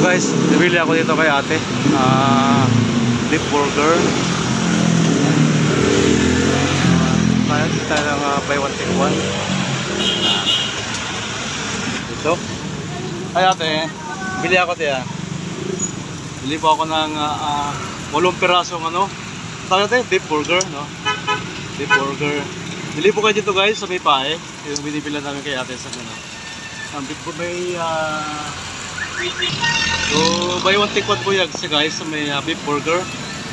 guys, nabili ako dito kay ate. Beef burger. Tayo ng buy one take one. Ito. Ay ate, bili ako tiya. Bili po ako ng 8 pirasong ano. Tawag ate, beef burger, no? Beef burger. Bili po kayo dito guys sa may pae. Yung binibila namin kay ate sa ano. Ang beef po may so buy one take one po yan siya guys sa may beef burger.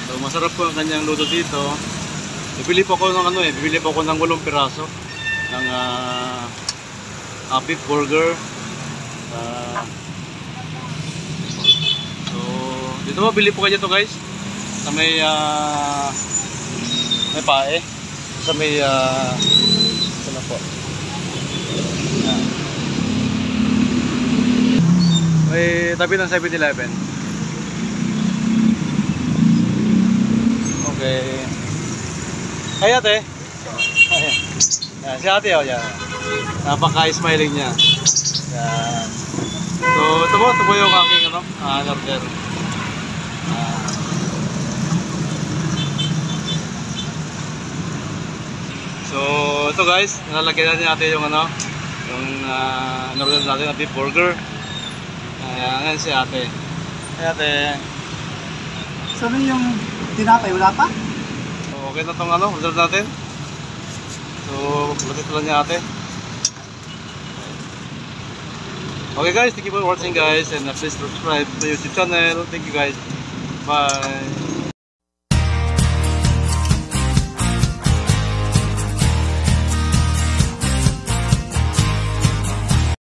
So masarap po ang kanyang luto dito. Bibili po ako ng ano bibili po ako ng 8 piraso ng beef burger. So dito po bili po kayo dito guys sa may pae sa may ano po. May tabi ng 7-Eleven. Okay. Ay ate. Yan, si ate yan. Napaka-smiling niya. Yan. So ito po yung aking ano, order. So ito guys, nilalagyan natin yung ano, yung order natin na beef burger. Ayan si ate. Ay ate. Sabi yung tinapay, wala pa? Okay na itong ano, order natin. So, lapit lang niya ate. Okay guys, thank you for watching guys. And please subscribe to YouTube channel. Thank you guys. Bye.